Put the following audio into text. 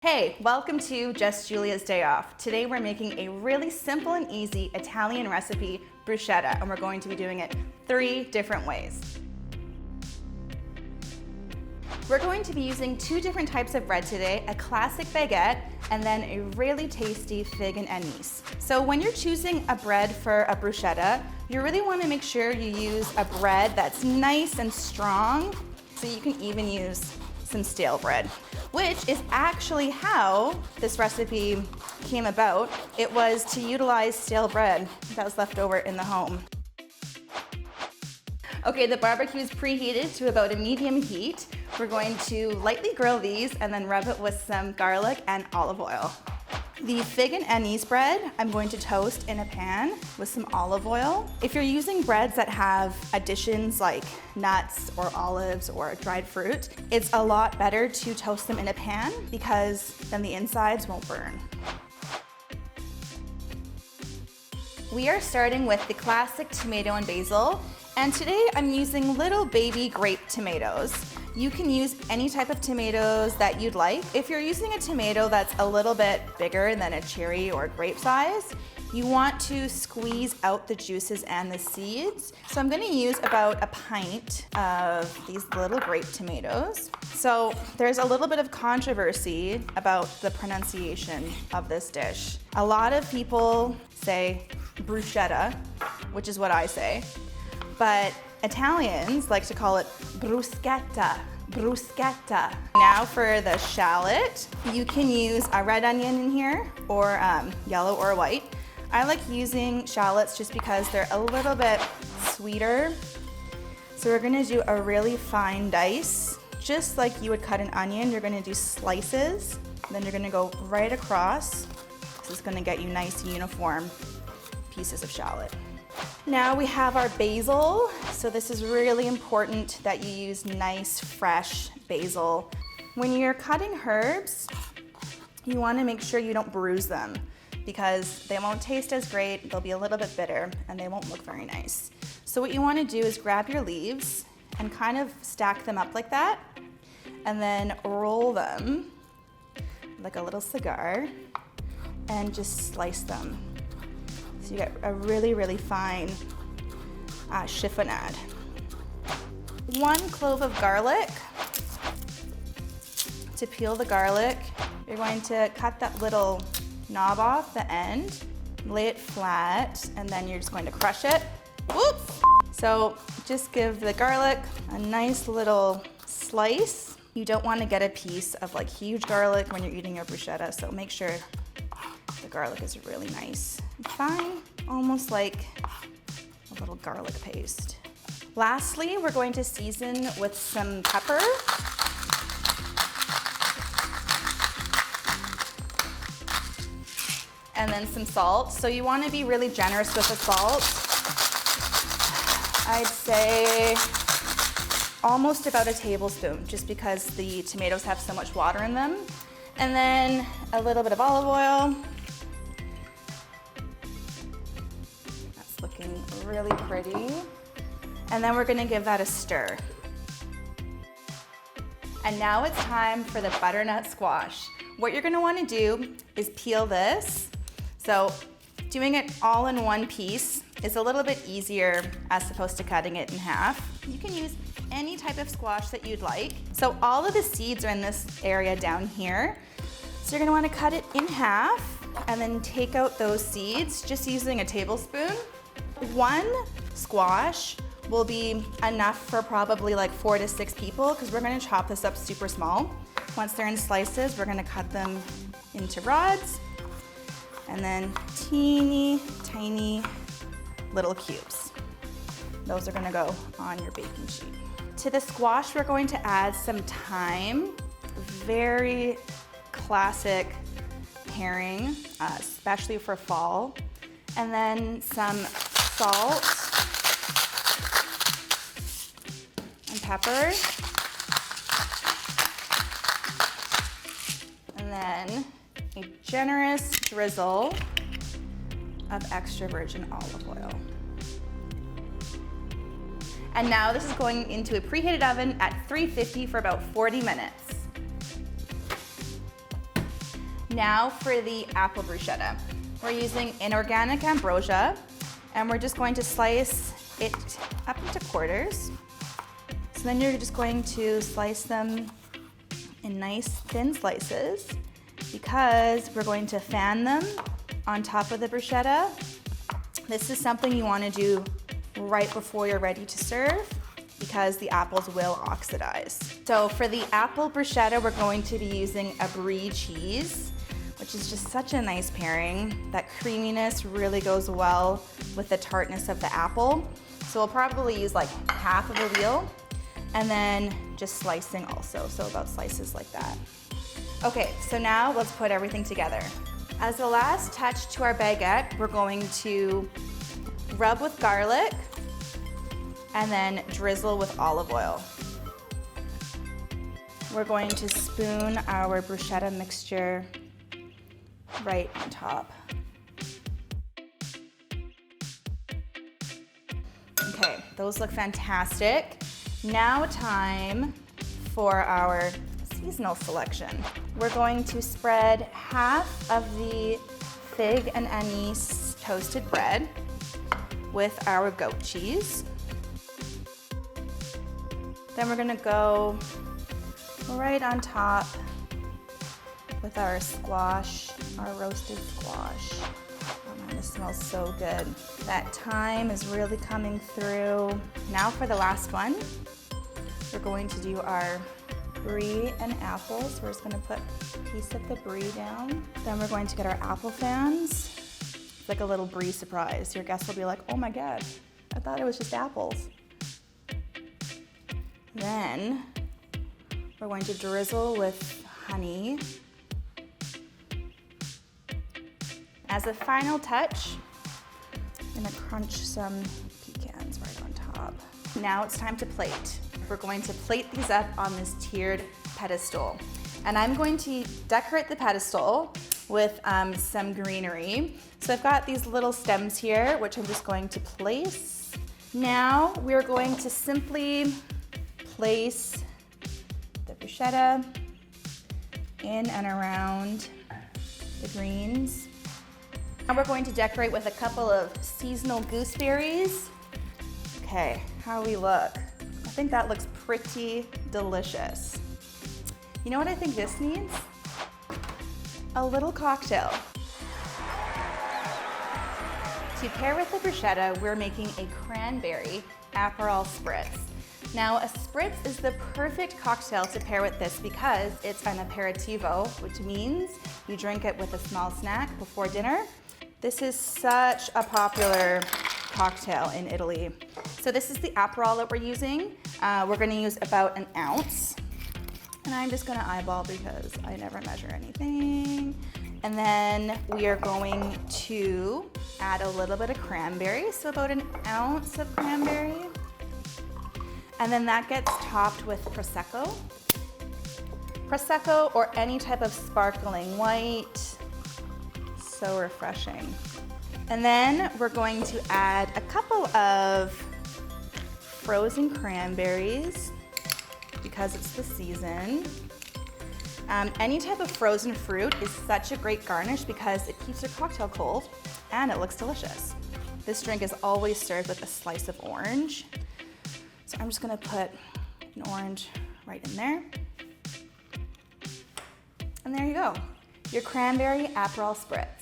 Hey, welcome to Just Giulia's Day Off. Today we're making a really simple and easy Italian recipe, bruschetta, and we're going to be doing it 3 different ways. We're going to be using 2 different types of bread today, a classic baguette and then a really tasty fig and anise. So when you're choosing a bread for a bruschetta, you really want to make sure you use a bread that's nice and strong, so you can even use some stale bread, which is actually how this recipe came about. It was to utilize stale bread that was left over in the home. Okay, the barbecue is preheated to about a medium heat. We're going to lightly grill these and then rub it with some garlic and olive oil. The fig and anise bread, I'm going to toast in a pan with some olive oil. If you're using breads that have additions like nuts or olives or dried fruit, it's a lot better to toast them in a pan because then the insides won't burn. We are starting with the classic tomato and basil, and today I'm using little baby grape tomatoes. You can use any type of tomatoes that you'd like. If you're using a tomato that's a little bit bigger than a cherry or grape size, you want to squeeze out the juices and the seeds. So I'm gonna use about a pint of these little grape tomatoes. So there's a little bit of controversy about the pronunciation of this dish. A lot of people say bruschetta, which is what I say, but Italians like to call it bruschetta, bruschetta. Now for the shallot, you can use a red onion in here or yellow or white. I like using shallots just because they're a little bit sweeter. So we're gonna do a really fine dice. Just like you would cut an onion, you're gonna do slices, then you're gonna go right across. This is gonna get you nice uniform pieces of shallot. Now we have our basil. So this is really important that you use nice, fresh basil. When you're cutting herbs, you want to make sure you don't bruise them because they won't taste as great, they'll be a little bit bitter, and they won't look very nice. So what you want to do is grab your leaves and kind of stack them up like that, and then roll them like a little cigar, and just slice them. So you get a really, really fine chiffonade. 1 clove of garlic. To peel the garlic, you're going to cut that little knob off the end, lay it flat, and then you're just going to crush it. Whoops! So just give the garlic a nice little slice. You don't want to get a piece of like huge garlic when you're eating your bruschetta, so make sure the garlic is really nice and fine, almost like a little garlic paste. Lastly, we're going to season with some pepper. And then some salt. So you want to be really generous with the salt. I'd say almost about a tablespoon, just because the tomatoes have so much water in them. And then a little bit of olive oil. That's looking really pretty. And then we're gonna give that a stir. And now it's time for the butternut squash. What you're gonna wanna do is peel this. So doing it all in one piece is a little bit easier as opposed to cutting it in half. You can use any type of squash that you'd like. So all of the seeds are in this area down here. So you're gonna wanna cut it in half and then take out those seeds just using a tablespoon. 1 squash will be enough for probably like 4 to 6 people because we're gonna chop this up super small. Once they're in slices, we're gonna cut them into rods and then teeny tiny little cubes. Those are gonna go on your baking sheet. To the squash, we're going to add some thyme, very classic pairing, especially for fall, and then some salt and pepper, and then a generous drizzle of extra virgin olive oil. And now this is going into a preheated oven at 350 for about 40 minutes. Now for the apple bruschetta. We're using inorganic ambrosia, and we're just going to slice it up into quarters. So then you're just going to slice them in nice thin slices because we're going to fan them on top of the bruschetta. This is something you want to do right before you're ready to serve because the apples will oxidize. So for the apple bruschetta, we're going to be using a Brie cheese, which is just such a nice pairing. That creaminess really goes well with the tartness of the apple. So we'll probably use like half of a wheel and then just slicing also, so about slices like that. Okay, so now let's put everything together. As the last touch to our baguette, we're going to rub with garlic and then drizzle with olive oil. We're going to spoon our bruschetta mixture right on top. Okay, those look fantastic. Now time for our seasonal selection. We're going to spread half of the fig and anise toasted bread with our goat cheese. Then we're gonna go right on top with our squash, our roasted squash. Oh man, this smells so good. That thyme is really coming through. Now for the last one, we're going to do our Brie and apples. We're just gonna put a piece of the Brie down. Then we're going to get our apple fans. It's like a little Brie surprise. Your guests will be like, oh my God, I thought it was just apples. Then we're going to drizzle with honey. As a final touch, I'm gonna crunch some pecans right on top. Now it's time to plate. We're going to plate these up on this tiered pedestal. And I'm going to decorate the pedestal with some greenery. So I've got these little stems here, which I'm just going to place. Now we're going to simply place the bruschetta in and around the greens. Now we're going to decorate with a couple of seasonal gooseberries. Okay, how we look. I think that looks pretty delicious. You know what I think this needs? A little cocktail. To pair with the bruschetta, we're making a cranberry Aperol spritz. Now, a spritz is the perfect cocktail to pair with this because it's an aperitivo, which means you drink it with a small snack before dinner. This is such a popular cocktail in Italy. So this is the Aperol that we're using. We're gonna use about an ounce. And I'm just gonna eyeball because I never measure anything. And then we are going to add a little bit of cranberry, so about an ounce of cranberry. And then that gets topped with Prosecco. Prosecco or any type of sparkling white. So refreshing. And then we're going to add a couple of frozen cranberries because it's the season. Any type of frozen fruit is such a great garnish because it keeps your cocktail cold and it looks delicious. This drink is always served with a slice of orange. So I'm just gonna put an orange right in there. And there you go, your cranberry Aperol spritz.